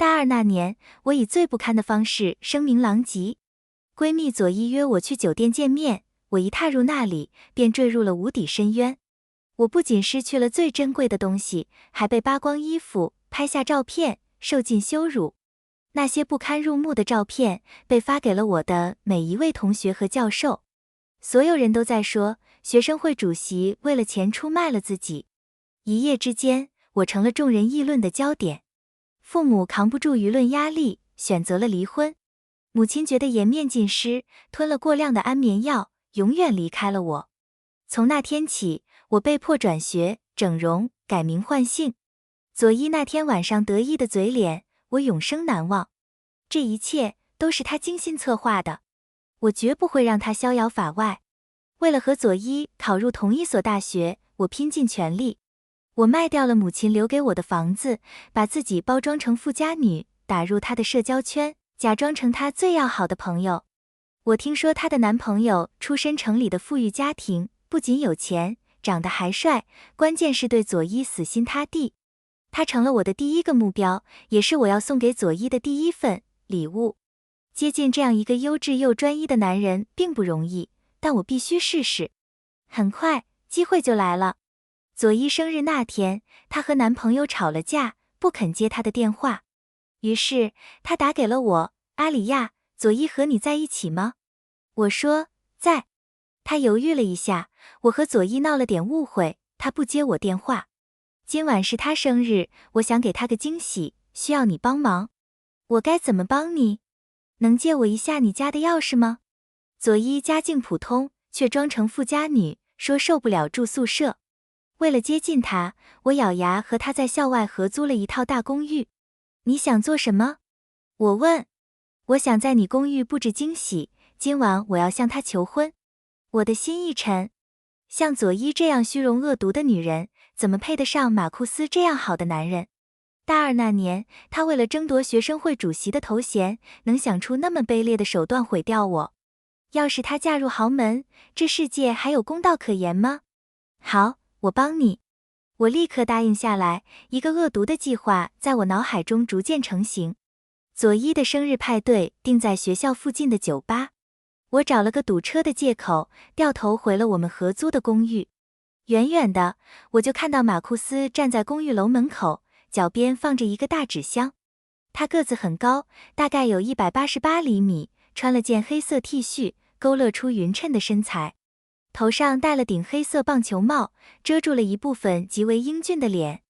大二那年，我以最不堪的方式声名狼藉。闺蜜佐伊约我去酒店见面，我一踏入那里，便坠入了无底深渊。我不仅失去了最珍贵的东西，还被扒光衣服，拍下照片，受尽羞辱。那些不堪入目的照片被发给了我的每一位同学和教授。所有人都在说，学生会主席为了钱出卖了自己。一夜之间，我成了众人议论的焦点。父母扛不住舆论压力，选择了离婚。母亲觉得颜面尽失，吞了过量的安眠药，永远离开了我。从那天起，我被迫转学、整容、改名换姓。佐伊那天晚上得意的嘴脸，我永生难忘。这一切都是他精心策划的，我绝不会让他逍遥法外。为了和佐伊考入同一所大学，我拼尽全力。我卖掉了母亲留给我的房子，把自己包装成富家女，打入她的社交圈，假装成她最要好的朋友。我听说她的男朋友出身城里的富裕家庭，不仅有钱，长得还帅，关键是对佐伊死心塌地。他成了我的第一个目标，也是我要送给佐伊的第一份礼物。接近这样一个优质又专一的男人并不容易，但我必须试试。很快，机会就来了。佐伊生日那天，她和男朋友吵了架，不肯接她的电话。于是，她打给了我，阿里亚，佐伊和你在一起吗？我说，在。她犹豫了一下，我和佐伊闹了点误会，她不接我电话。今晚是她生日，我想给她个惊喜，需要你帮忙。我该怎么帮你？能借我一下你家的钥匙吗？佐伊家境普通，却装成富家女，说受不了住宿舍。为了接近她，我咬牙和她在校外合租了一套大公寓。你想做什么？我问。我想在你公寓布置惊喜，今晚我要向她求婚。我的心一沉，像佐伊这样虚荣恶毒的女人，怎么配得上马库斯这样好的男人？大二那年，他为了争夺学生会主席的头衔，能想出那么卑劣的手段毁掉我。要是她嫁入豪门，这世界还有公道可言吗？好，我帮你。我立刻答应下来，一个恶毒的计划在我脑海中逐渐成型。佐伊的生日派对定在学校附近的酒吧。我找了个堵车的借口，掉头回了我们合租的公寓。远远的，我就看到马库斯站在公寓楼门口，脚边放着一个大纸箱。他个子很高，大概有188厘米，穿了件黑色 T 恤，勾勒出匀称的身材。头上戴了顶黑色棒球帽，遮住了一部分极为英俊的脸。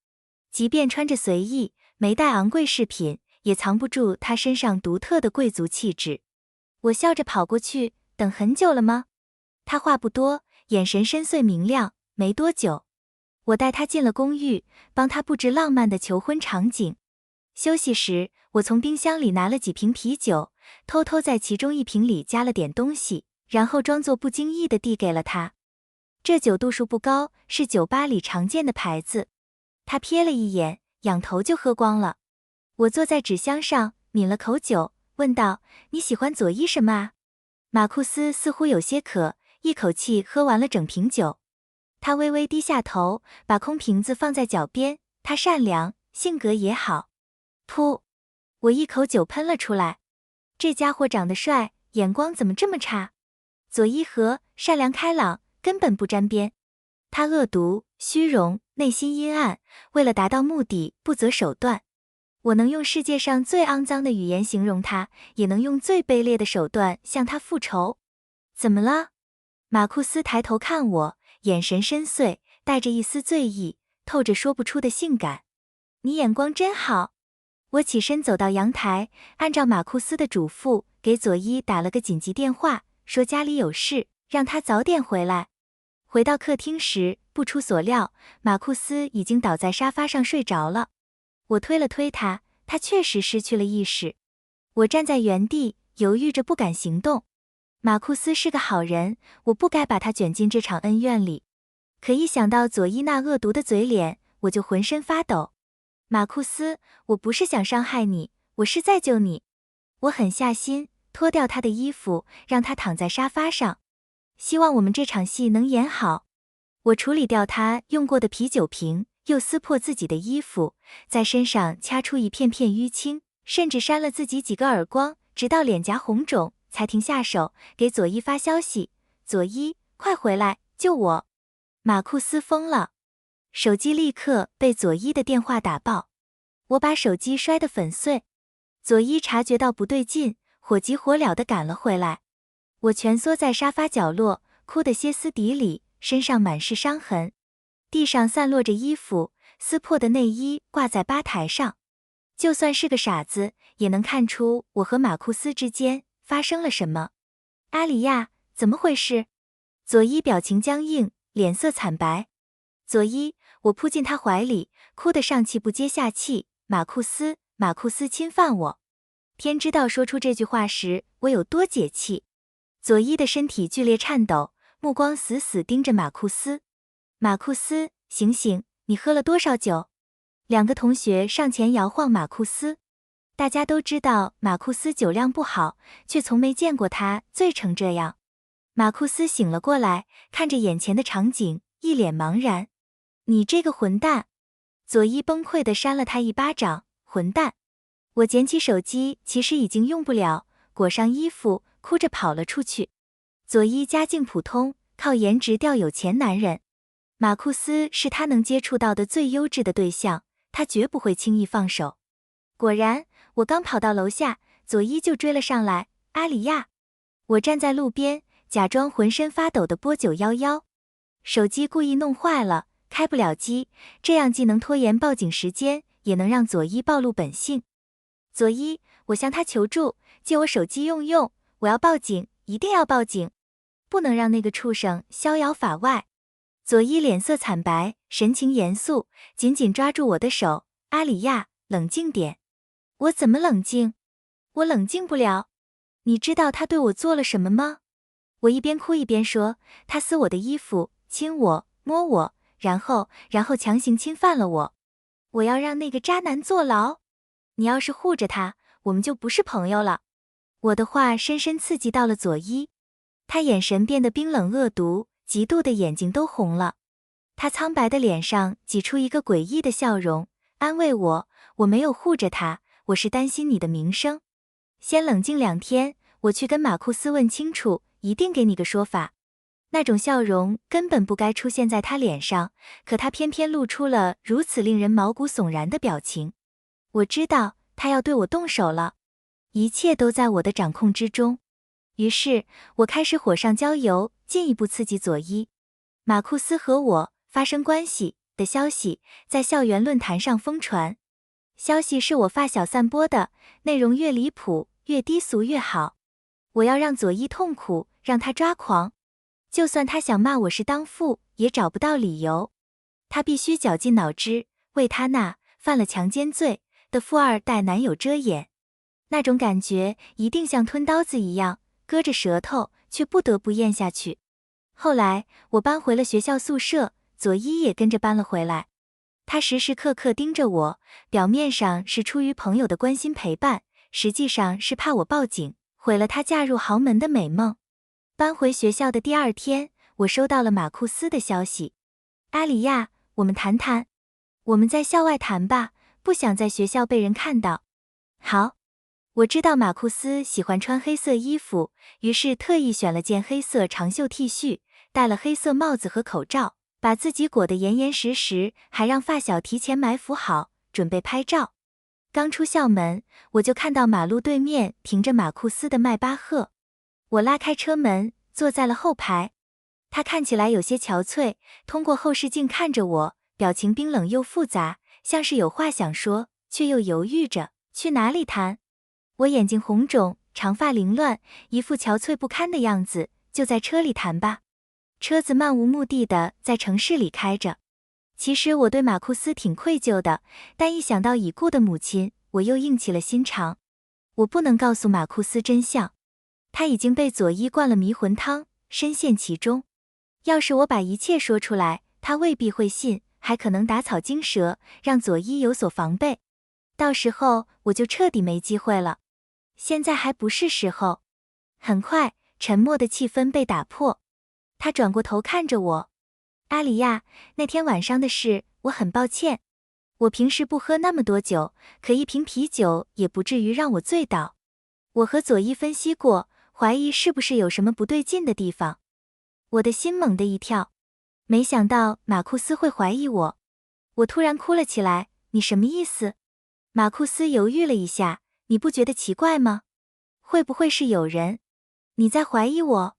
即便穿着随意，没带昂贵饰品，也藏不住他身上独特的贵族气质。我笑着跑过去，等很久了吗？他话不多，眼神深邃明亮。没多久，我带他进了公寓，帮他布置浪漫的求婚场景。休息时，我从冰箱里拿了几瓶啤酒，偷偷在其中一瓶里加了点东西，然后装作不经意地递给了他。这酒度数不高，是酒吧里常见的牌子。他瞥了一眼，仰头就喝光了。我坐在纸箱上，抿了口酒，问道：“你喜欢佐伊什么啊？”马库斯似乎有些渴，一口气喝完了整瓶酒。他微微低下头，把空瓶子放在脚边。他善良，性格也好。噗！我一口酒喷了出来。这家伙长得帅，眼光怎么这么差？佐伊和善良开朗，根本不沾边。他恶毒、虚荣，内心阴暗，为了达到目的不择手段。我能用世界上最肮脏的语言形容他，也能用最卑劣的手段向他复仇。怎么了？马库斯抬头看我，眼神深邃，带着一丝醉意，透着说不出的性感。你眼光真好。我起身走到阳台，按照马库斯的嘱咐，给佐伊打了个紧急电话，说家里有事，让他早点回来。回到客厅时，不出所料，马库斯已经倒在沙发上睡着了。我推了推他，他确实失去了意识。我站在原地，犹豫着不敢行动。马库斯是个好人，我不该把他卷进这场恩怨里。可一想到佐伊那恶毒的嘴脸，我就浑身发抖。马库斯，我不是想伤害你，我是在救你。我狠下心，脱掉他的衣服，让他躺在沙发上。希望我们这场戏能演好。我处理掉他用过的啤酒瓶，又撕破自己的衣服，在身上掐出一片片淤青，甚至扇了自己几个耳光，直到脸颊红肿，才停下手，给佐伊发消息：佐伊，快回来，救我！马库斯疯了，手机立刻被佐伊的电话打爆，我把手机摔得粉碎。佐伊察觉到不对劲，火急火燎地赶了回来。我蜷缩在沙发角落，哭得歇斯底里，身上满是伤痕，地上散落着衣服，撕破的内衣挂在吧台上。就算是个傻子，也能看出我和马库斯之间发生了什么。阿里亚，怎么回事？佐伊表情僵硬，脸色惨白。佐伊，我扑进他怀里，哭得上气不接下气。马库斯侵犯我。天知道说出这句话时我有多解气。佐伊的身体剧烈颤抖，目光死死盯着马库斯。马库斯，醒醒，你喝了多少酒？两个同学上前摇晃马库斯。大家都知道马库斯酒量不好，却从没见过他醉成这样。马库斯醒了过来，看着眼前的场景，一脸茫然。你这个混蛋！佐伊崩溃地扇了他一巴掌。混蛋！我捡起手机，其实已经用不了，裹上衣服，哭着跑了出去。佐伊家境普通，靠颜值钓有钱男人。马库斯是他能接触到的最优质的对象，他绝不会轻易放手。果然，我刚跑到楼下，佐伊就追了上来。阿里亚！我站在路边，假装浑身发抖的拨911，手机故意弄坏了，开不了机，这样既能拖延报警时间，也能让佐伊暴露本性。佐伊，我向他求助，借我手机用用，我要报警，一定要报警，不能让那个畜生逍遥法外。佐伊脸色惨白，神情严肃，紧紧抓住我的手。阿里亚，冷静点。我怎么冷静？我冷静不了。你知道他对我做了什么吗？我一边哭一边说，他撕我的衣服，亲我，摸我，然后强行侵犯了我。我要让那个渣男坐牢。你要是护着他，我们就不是朋友了。我的话深深刺激到了佐伊，他眼神变得冰冷恶毒，嫉妒的眼睛都红了。他苍白的脸上挤出一个诡异的笑容，安慰我，我没有护着他，我是担心你的名声。先冷静2天，我去跟马库斯问清楚，一定给你个说法。那种笑容根本不该出现在他脸上，可他偏偏露出了如此令人毛骨悚然的表情。我知道他要对我动手了，一切都在我的掌控之中。于是我开始火上浇油，进一步刺激佐伊。马库斯和我发生关系的消息在校园论坛上疯传，消息是我发小散播的，内容越离谱越低俗越好。我要让佐伊痛苦，让他抓狂，就算他想骂我是当父，也找不到理由。他必须绞尽脑汁为他那犯了强奸罪的富二代男友遮掩，那种感觉一定像吞刀子一样，割着舌头却不得不咽下去。后来我搬回了学校宿舍，佐伊也跟着搬了回来。他时时刻刻盯着我，表面上是出于朋友的关心陪伴，实际上是怕我报警，毁了他嫁入豪门的美梦。搬回学校的第2天，我收到了马库斯的消息。阿里亚，我们谈谈。我们在校外谈吧，不想在学校被人看到。好。我知道马库斯喜欢穿黑色衣服，于是特意选了件黑色长袖 T 恤，戴了黑色帽子和口罩，把自己裹得严严实实，还让发小提前埋伏好，准备拍照。刚出校门，我就看到马路对面停着马库斯的迈巴赫。我拉开车门，坐在了后排。他看起来有些憔悴，通过后视镜看着我，表情冰冷又复杂，像是有话想说，却又犹豫着，去哪里谈？我眼睛红肿，长发凌乱，一副憔悴不堪的样子，就在车里谈吧。车子漫无目的的在城市里开着。其实我对马库斯挺愧疚的，但一想到已故的母亲，我又硬起了心肠。我不能告诉马库斯真相，他已经被佐伊灌了迷魂汤，深陷其中。要是我把一切说出来，他未必会信，还可能打草惊蛇，让佐伊有所防备。到时候我就彻底没机会了。现在还不是时候。很快，沉默的气氛被打破。他转过头看着我。阿里亚，那天晚上的事，我很抱歉。我平时不喝那么多酒，可一瓶啤酒也不至于让我醉倒。我和佐伊分析过，怀疑是不是有什么不对劲的地方。我的心猛地一跳，没想到马库斯会怀疑我。我突然哭了起来，你什么意思？马库斯犹豫了一下，你不觉得奇怪吗？会不会是有人？你在怀疑我？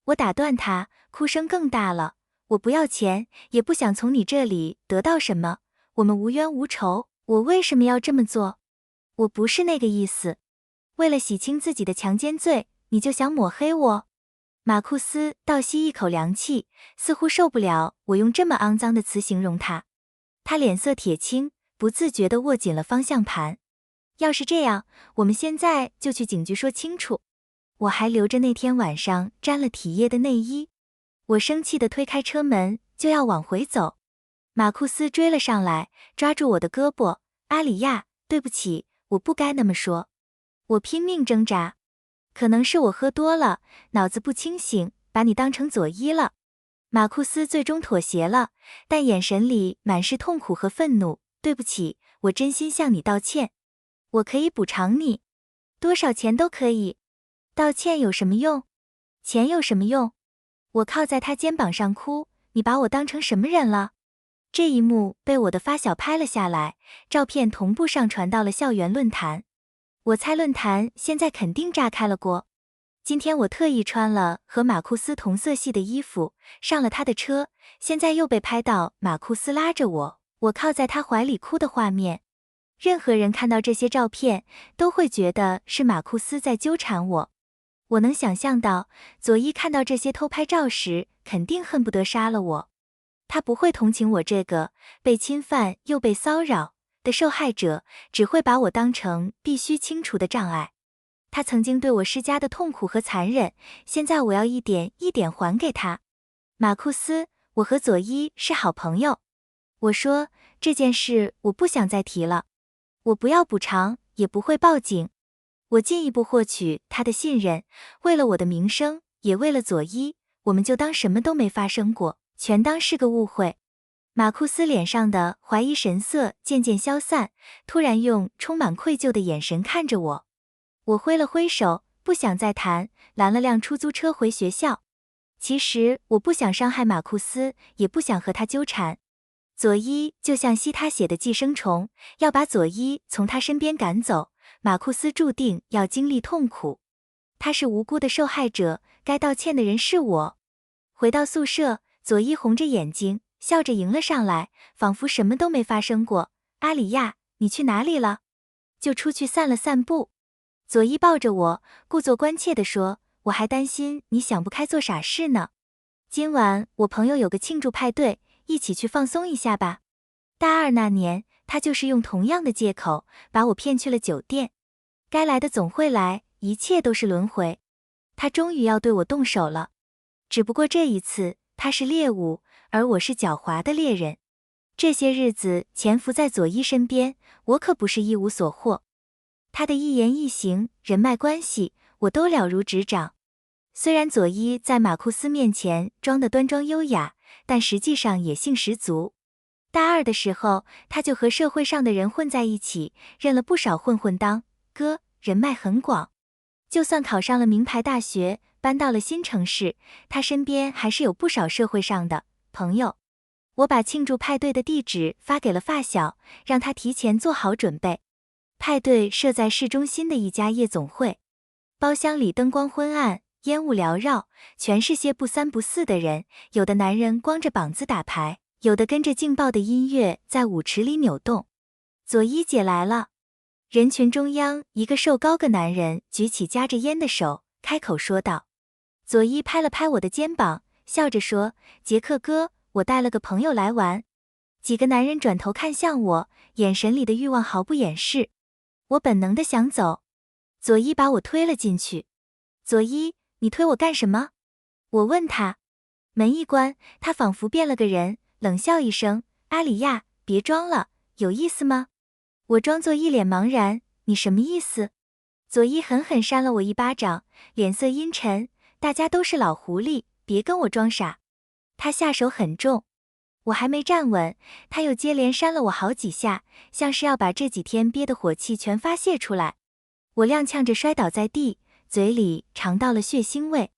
我打断他，哭声更大了。我不要钱，也不想从你这里得到什么，我们无冤无仇，我为什么要这么做？我不是那个意思。为了洗清自己的强奸罪，你就想抹黑我？马库斯倒吸一口凉气，似乎受不了我用这么肮脏的词形容他。他脸色铁青，不自觉地握紧了方向盘。要是这样，我们现在就去警局说清楚。我还留着那天晚上沾了体液的内衣。我生气地推开车门，就要往回走。马库斯追了上来，抓住我的胳膊。阿里亚，对不起，我不该那么说。我拼命挣扎。可能是我喝多了，脑子不清醒，把你当成佐伊了。马库斯最终妥协了，但眼神里满是痛苦和愤怒。对不起，我真心向你道歉。我可以补偿你，多少钱都可以。道歉有什么用？钱有什么用？我靠在他肩膀上哭，你把我当成什么人了？这一幕被我的发小拍了下来，照片同步上传到了校园论坛。我猜论坛现在肯定炸开了锅。今天我特意穿了和马库斯同色系的衣服，上了他的车，现在又被拍到马库斯拉着我靠在他怀里哭的画面。任何人看到这些照片，都会觉得是马库斯在纠缠我。我能想象到，佐伊看到这些偷拍照时，肯定恨不得杀了我。他不会同情我这个被侵犯又被骚扰的受害者，只会把我当成必须清除的障碍。他曾经对我施加的痛苦和残忍，现在我要一点一点还给他。马库斯，我和佐伊是好朋友。我说，这件事我不想再提了。我不要补偿，也不会报警。我进一步获取他的信任，为了我的名声，也为了佐伊，我们就当什么都没发生过，全当是个误会。马库斯脸上的怀疑神色渐渐消散，突然用充满愧疚的眼神看着我。我挥了挥手，不想再谈，拦了辆出租车回学校。其实我不想伤害马库斯，也不想和他纠缠。佐伊就像吸他血的寄生虫，要把佐伊从他身边赶走，马库斯注定要经历痛苦。他是无辜的受害者，该道歉的人是我。回到宿舍，佐伊红着眼睛，笑着迎了上来，仿佛什么都没发生过。阿里亚，你去哪里了？就出去散了散步。佐伊抱着我，故作关切地说，我还担心你想不开做傻事呢。今晚我朋友有个庆祝派对，一起去放松一下吧。大二那年，他就是用同样的借口把我骗去了酒店。该来的总会来，一切都是轮回。他终于要对我动手了，只不过这一次他是猎物，而我是狡猾的猎人。这些日子潜伏在佐伊身边，我可不是一无所获。他的一言一行、人脉关系，我都了如指掌。虽然佐伊在马库斯面前装得端庄优雅，但实际上野性十足。大二的时候，他就和社会上的人混在一起，认了不少混混当哥，人脉很广。就算考上了名牌大学，搬到了新城市，他身边还是有不少社会上的朋友。我把庆祝派对的地址发给了发小，让他提前做好准备。派对设在市中心的一家夜总会，包厢里灯光昏暗，烟雾缭绕，全是些不三不四的人，有的男人光着膀子打牌，有的跟着劲爆的音乐在舞池里扭动。佐伊姐来了。人群中央，一个瘦高个男人举起夹着烟的手，开口说道。佐伊拍了拍我的肩膀，笑着说，杰克哥，我带了个朋友来玩。几个男人转头看向我，眼神里的欲望毫不掩饰。我本能的想走，佐伊把我推了进去。佐伊，你推我干什么？我问他。门一关，他仿佛变了个人，冷笑一声，阿里亚，别装了，有意思吗？我装作一脸茫然，你什么意思？佐伊狠狠扇了我一巴掌，脸色阴沉，大家都是老狐狸，别跟我装傻。他下手很重。我还没站稳，他又接连扇了我好几下，像是要把这几天憋的火气全发泄出来。我踉跄着摔倒在地，嘴里尝到了血腥味。